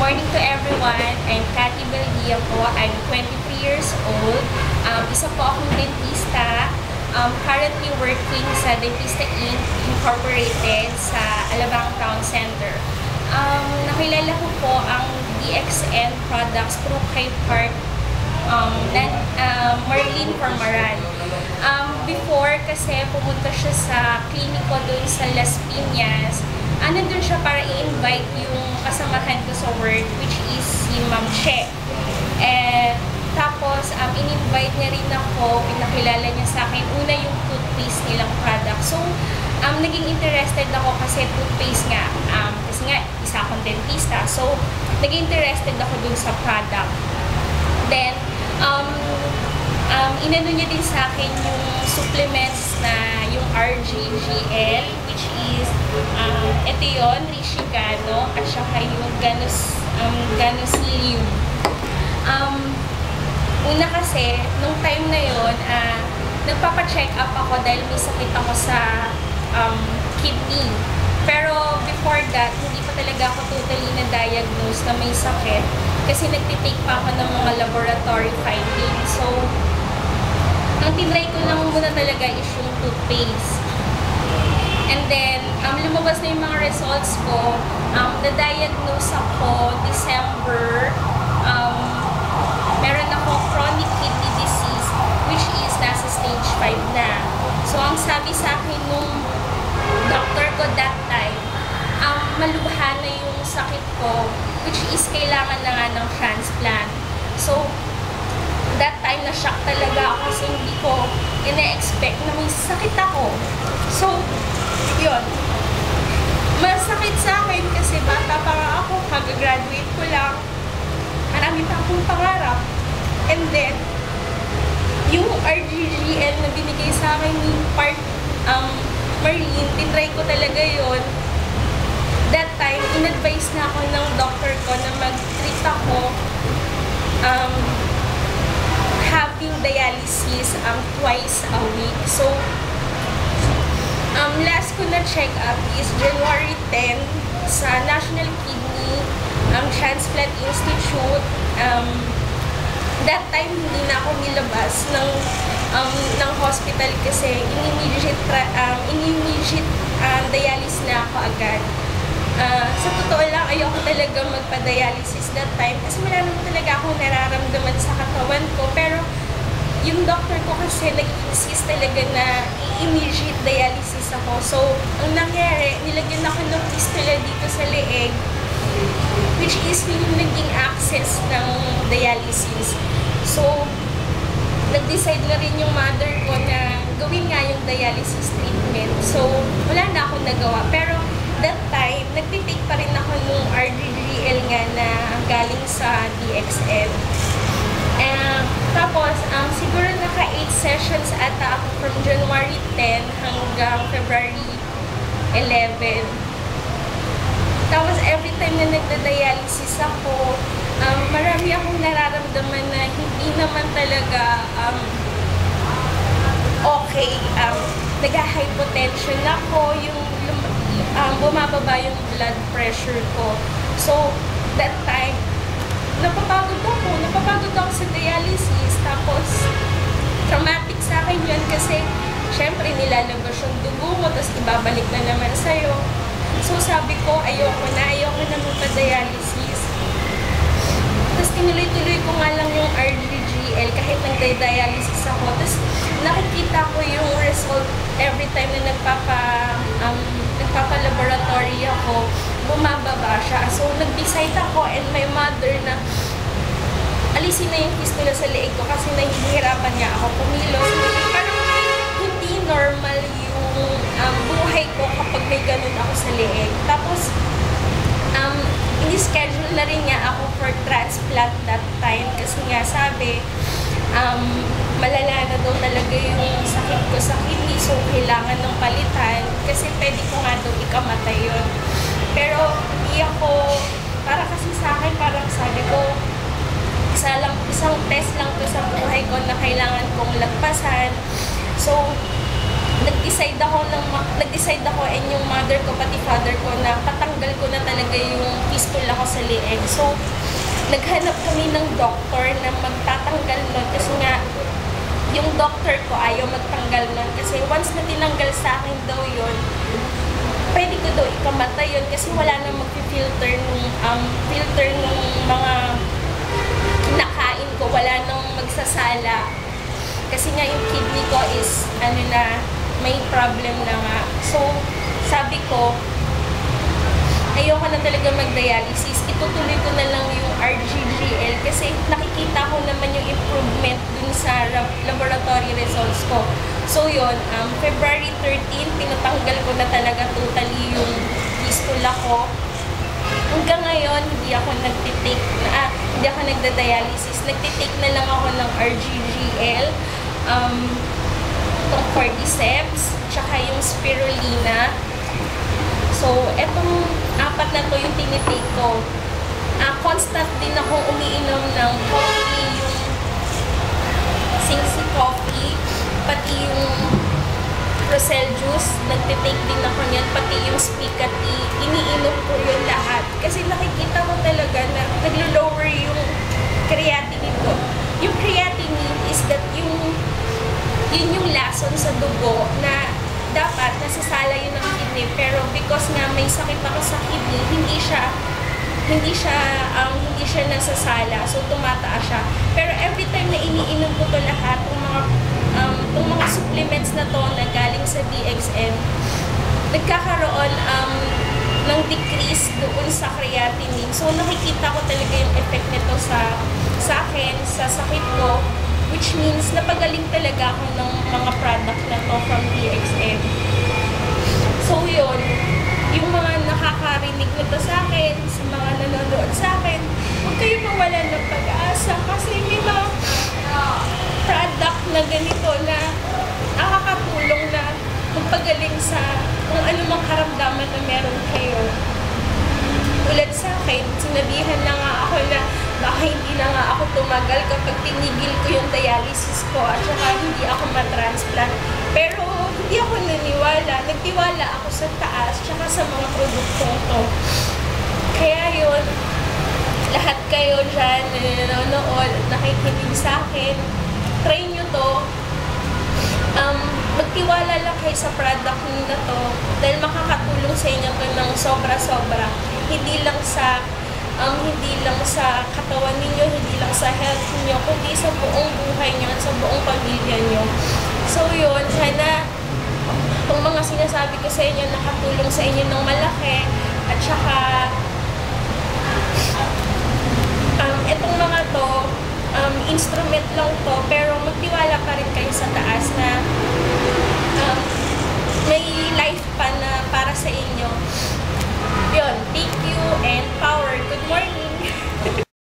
morning to everyone. I'm Cathy Beldia po. I'm 23 years old. Isa po akong dentista. Currently working sa Dentista Inc. Incorporated sa Alabang Town Center. Nakilala ko po ang DXN products through kay Park Marlene Formaran. Before kasi pumunta siya sa kliniko dun sa Las Piñas. Nandun siya para i-invite yung kasamahan ko sa work, which is si Ma'am Che. Tapos, in-invite niya rin ako, pinakilala niya sa akin, una yung toothpaste nilang product. So, naging interested ako kasi toothpaste nga, kasi nga, isa akong dentista. So, naging interested ako dun sa product. Then, inano niya din sa akin yung supplements na yung RGGL, which is ito yun, Rishigano, at saka yung Ganus Liu. Una kasi, nung time na yun, nagpapa-check up ako dahil may sakit ako sa kidney. Pero before that, hindi pa talaga ako totally na-diagnose na may sakit kasi nagtitake pa ako ng mga laboratory findings. So, ang tinry ko lang muna talaga is yung toothpaste. And then, lumabas na yung mga results ko. Na-diagnose ako December. Meron ako chronic kidney disease, which is nasa stage 5 na. So, ang sabi sa akin nung doctor ko that time, malubha na yung sakit ko, which is kailangan na nga ng transplant. So, that time na-shock talaga ako kasi hindi ko ina-expect na may sakit ako. So, yun. Masakit sa akin kasi bata pa nga ako, kag-graduate ko lang. Marami pa akong pangarap. And then, yung RGGL na binigay sa akin ni Park Marlene, tinry ko talaga yun. That time, in-advise na ako ng doctor ko na mag-treat ako having dialysis twice a week. So, last ko na check up is January 10 sa National Kidney Transplant Institute. That time, hindi na ako nilabas ng hospital kasi in-immediate dialysis na ako agad. Sa totoo lang, ayoko talaga magpa-dialysis that time kasi wala naman talaga akong nararamdaman sa katawan ko. Pero yung doctor ko kasi nag-insist talaga na i-immediate dialysis ako. So, ang nangyari, nilagyan ako ng fistula dito sa leeg, which is yung naging access ng dialysis. So, nag-decide na rin yung mother ko na gawin nga yung dialysis treatment. So, wala na akong nagawa. Pero, that time, nagtitake pa rin ako nung RGGL nga na galing sa DXN. Tapos, siguro naka 8 sessions ata ako from January 10 hanggang February 11. Tapos, every time na nagda-dialysis ako, marami akong nararamdaman na hindi naman talaga okay. Nag-hypotension ako, yung bumababa yung blood pressure ko. So, that time, napapagod ako sa dialysis. Tapos, traumatic sa akin yun kasi, syempre, nilalabas yung dugo mo, tapos ibabalik na naman sa'yo. So, sabi ko, ayoko na magpa-dialysis. Tapos, tinuloy-tuloy ko nga lang yung RGGL kahit nagda-dialysis ako. Tapos, nakikita ko yung result every time na nagpapa-laboratory ako, bumababa siya. So, nag-decide ako and my mother na alisin na yung fistula sa leeg ko kasi nahihirapan niya ako kumilos. Parang hindi normal yung buhay ko kapag may ganun ako sa leeg. Tapos, ini-schedule na rin niya ako for transplant that time kasi nga sabi, malala na daw talaga yung sakit ko sa kidney, so kailangan ng palitan kasi pwede ko nga daw ikamatay yun. Pero hindi ako, para kasi sa akin, parang sabi ko, isang test lang to sa buhay ko na kailangan kong lagpasan. So, nag-decide ako and yung mother ko, pati father ko, na patanggal ko na talaga yung fistula ko sa sa leeg. So, naghanap kami ng doktor na magtatanggal nun kasi nga, yung doctor ko ayaw magtanggal nun kasi once na tinanggal sa akin daw yun, pwede ko daw ikamatay yun kasi wala nang mag-filter nung mga kinakain ko, wala nang magsasala. Kasi nga yung kidney ko is, may problem na nga. So, sabi ko, ayoko na talaga mag-dialysis. Itutuloy ko na lang yung RGGL kasi nakikita ko naman yung improvement dun sa laboratory results ko. So, yun, February 13, pinatanggal ko na talaga totally yung fistula ko. Hanggang ngayon, hindi ako nagda-dialysis. Nagtitake na lang ako ng RGGL, itong cordyceps, tsaka yung spirulina. So, etong 4 na to yung tinitake ko. Constant din akong umiinom ng coffee, yung Singsi coffee, pati yung Rosel juice, nagtitake din ako niyan, pati yung Spica tea, iniinom ko yun lahat. Kasi nakikita ko talaga na naglo-lower yung creatinine ko. Yung creatinine is that yun yung lason sa dugo na dapat nasasala yun ng kidney, pero because nga may sakit ako sa kidney, hindi siya nasasala, so tumataas siya. Pero every time na iniinom ko to lahat, itong mga supplements na to na galing sa DXN, nagkakaroon ng decrease doon sa creatinine. So nakikita ko talaga yung effect nito sa akin, sa sakit ko, which means napagaling talaga ako ng mga product na to from DXN. So yun, yung mga nakakarinig nito sa akin, sa mga nanonood sa akin, huwag kayo mawalan ng pag-asa kasi may mga product na ganito na nakakatulong na magpagaling sa kung anumang karamdaman na meron kayo. Tulad sa akin, sinabihan na nga ako na baka hindi na nga ako tumagal kapag tinigil ko yung dialysis ko at saka hindi ako matransplant. Pero hindi ako naniwala. Nagtiwala ako sa taas tsaka sa mga produktong to. Kaya yun, lahat kayo dyan na nanonood, nakikinig sa akin, try nyo to. Magtiwala lang kayo sa product na to dahil makakatulong sa inyo to ng sobra-sobra. Hindi lang sa katawan ninyo, hindi lang sa health niyo, kundi sa buong buhay niyo at sa buong pamilya niyo. So yun, sana itong mga sinasabi ko sa inyo nakatulong sa inyo ng malaki at saka itong mga to, instrument lang to, pero magtiwala pa rin kayo sa taas na